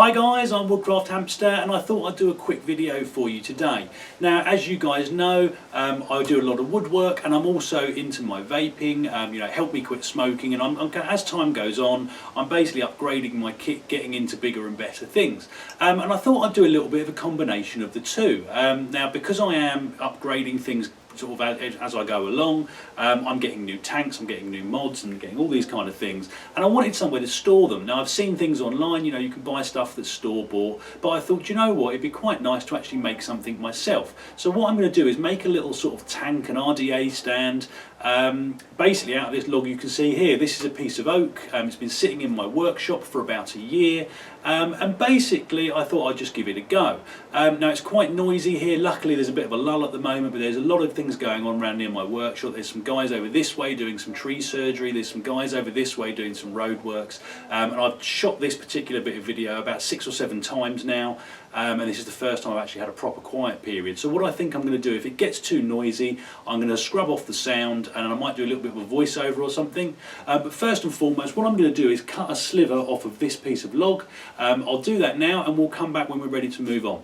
Hi guys, I'm Woodcraft Hamster and I thought I'd do a quick video for you today. Now as you guys know, I do a lot of woodwork and I'm also into my vaping, help me quit smoking, and as time goes on I'm basically upgrading my kit, getting into bigger and better things. And I thought I'd do a little bit of a combination of the two. Now because I am upgrading things sort of as I go along, I'm getting new tanks, I'm getting new mods and getting all these kind of things, and I wanted somewhere to store them. Now I've seen things online, you can buy stuff that's store bought, but I thought, you know what, it'd be quite nice to actually make something myself. So what I'm going to do is make a little sort of tank and RDA stand. Basically out of this log you can see here, this is a piece of oak. It's been sitting in my workshop for about a year, and basically I thought I'd just give it a go. Now it's quite noisy here. Luckily there's a bit of a lull at the moment, but there's a lot of things going on around near my workshop. There's some guys over this way doing some tree surgery, there's some guys over this way doing some road works, and I've shot this particular bit of video about 6 or 7 times now, and this is the first time I've actually had a proper quiet period. So what I think I'm going to do, if it gets too noisy, I'm going to scrub off the sound and I might do a little bit of a voiceover or something. But first and foremost, what I'm going to do is cut a sliver off of this piece of log. I'll do that now and we'll come back when we're ready to move on.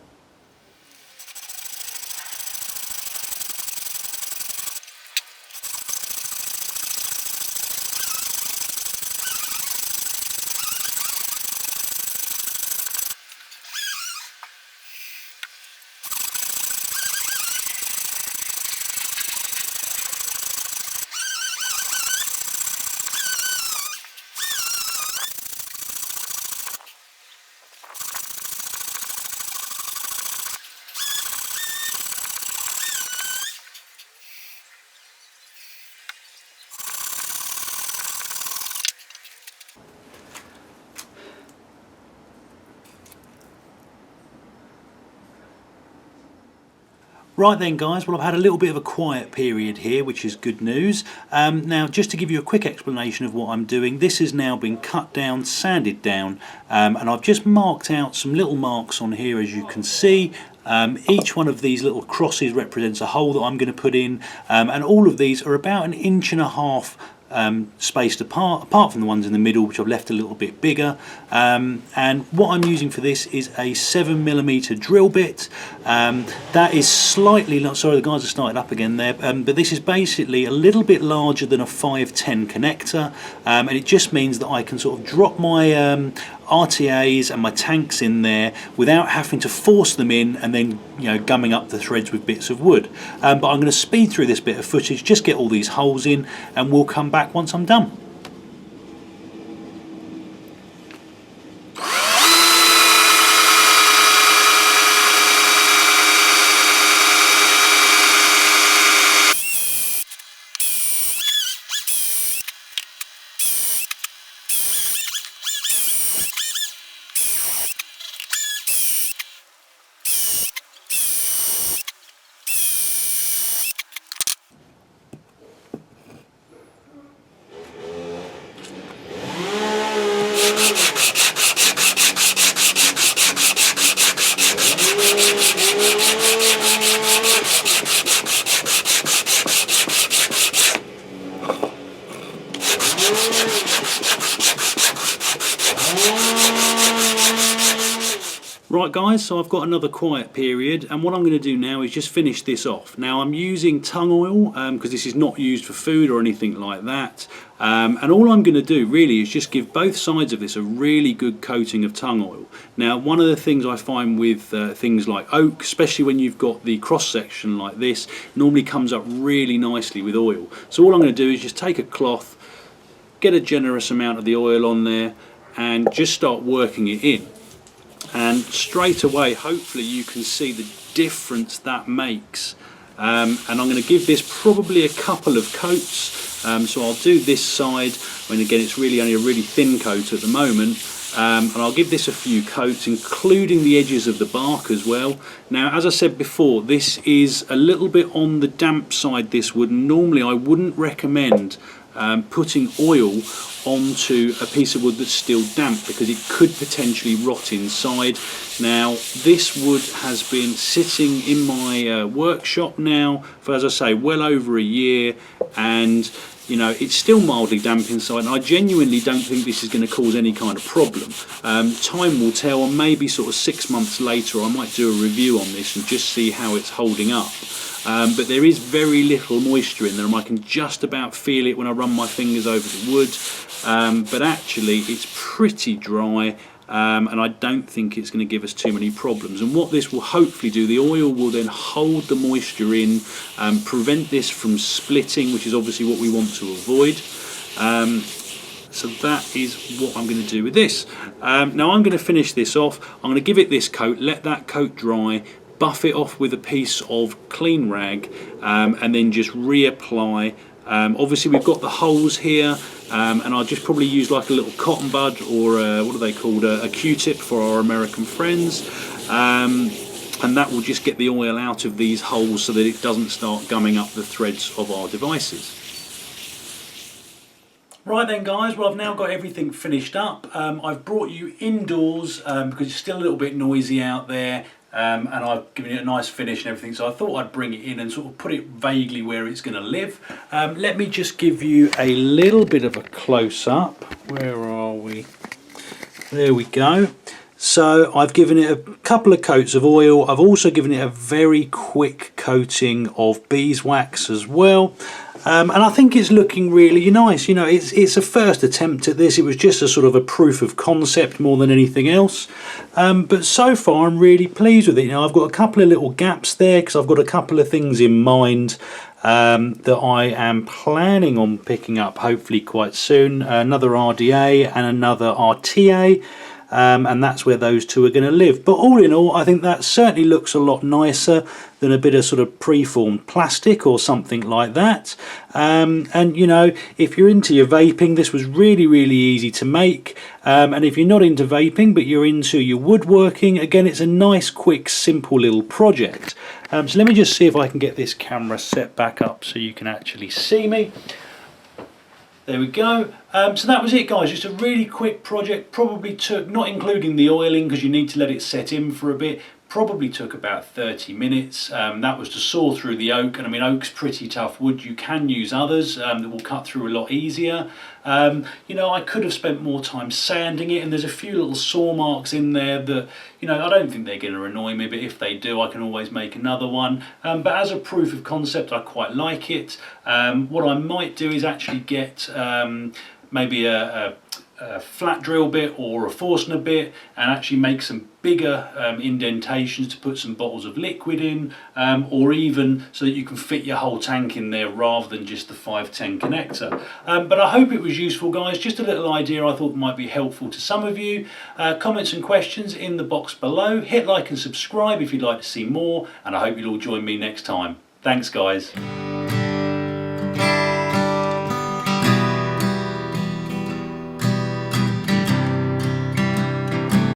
Right then guys, well I've had a little bit of a quiet period here, which is good news. Now just to give you a quick explanation of what I'm doing, this has now been cut down, sanded down, and I've just marked out some little marks on here as you can see. Each one of these little crosses represents a hole that I'm going to put in, and all of these are about 1.5 inches spaced apart from the ones in the middle, which I've left a little bit bigger. And what I'm using for this is a 7mm drill bit. That is slightly, sorry the guys have started up again there, but this is basically a little bit larger than a 510 connector, and it just means that I can sort of drop my RTAs and my tanks in there without having to force them in and then gumming up the threads with bits of wood. But I'm going to speed through this bit of footage, just get all these holes in, and we'll come back once I'm done. Right guys, so I've got another quiet period, and what I'm going to do now is just finish this off. Now I'm using tung oil because this is not used for food or anything like that, and all I'm going to do really is just give both sides of this a really good coating of tung oil. Now one of the things I find with things like oak, especially when you've got the cross section like this, normally comes up really nicely with oil. So all I'm going to do is just take a cloth, get a generous amount of the oil on there and just start working it in. And straight away hopefully you can see the difference that makes, and I'm going to give this probably a couple of coats. So I'll do this side, when again it's really only a really thin coat at the moment, and I'll give this a few coats including the edges of the bark as well. Now as I said before, this is a little bit on the damp side, this wood, and normally I wouldn't recommend putting oil onto a piece of wood that's still damp because it could potentially rot inside. Now this wood has been sitting in my workshop now for, as I say, well over a year, and you know, it's still mildly damp inside, and I genuinely don't think this is going to cause any kind of problem. Time will tell, and maybe sort of 6 months later I might do a review on this and just see how it's holding up. But there is very little moisture in there, and I can just about feel it when I run my fingers over the wood, but actually it's pretty dry. And I don't think it's going to give us too many problems. And what this will hopefully do, the oil will then hold the moisture in, prevent this from splitting, which is obviously what we want to avoid. So that is what I'm going to do with this. Now I'm going to finish this off. I'm going to give it this coat, let that coat dry, buff it off with a piece of clean rag, and then just reapply. Obviously we've got the holes here, and I'll just probably use like a little cotton bud, or what are they called, a Q-tip for our American friends, and that will just get the oil out of these holes so that it doesn't start gumming up the threads of our devices. Right then guys, well I've now got everything finished up. I've brought you indoors because it's still a little bit noisy out there. And I've given it a nice finish and everything, so I thought I'd bring it in and sort of put it vaguely where it's going to live. Let me just give you a little bit of a close-up. Where are we? There we go. So I've given it a couple of coats of oil. I've also given it a very quick coating of beeswax as well. And I think it's looking really nice. You know, it's a first attempt at this. It was just a sort of a proof of concept more than anything else. But so far I'm really pleased with it. You know, I've got a couple of little gaps there because I've got a couple of things in mind that I am planning on picking up hopefully quite soon. Another RDA and another RTA. And that's where those two are going to live. But all in all, I think that certainly looks a lot nicer than a bit of sort of preformed plastic or something like that. And you know, if you're into your vaping, this was really easy to make. And if you're not into vaping but you're into your woodworking, again it's a nice quick simple little project. So let me just see if I can get this camera set back up so you can actually see me. There we go. So that was it guys, just a really quick project. Probably took, not including the oiling because you need to let it set in for a bit, probably took about 30 minutes. That was to saw through the oak, and I mean oak's pretty tough wood. You can use others that will cut through a lot easier. You know, I could have spent more time sanding it, and there's a few little saw marks in there that, you know, I don't think they're going to annoy me, but if they do I can always make another one. But as a proof of concept I quite like it. What I might do is actually get maybe a flat drill bit or a Forstner bit and actually make some bigger indentations to put some bottles of liquid in, or even so that you can fit your whole tank in there rather than just the 510 connector. But I hope it was useful guys, just a little idea I thought might be helpful to some of you. Comments and questions in the box below. Hit like and subscribe if you'd like to see more, and I hope you'll all join me next time. Thanks guys.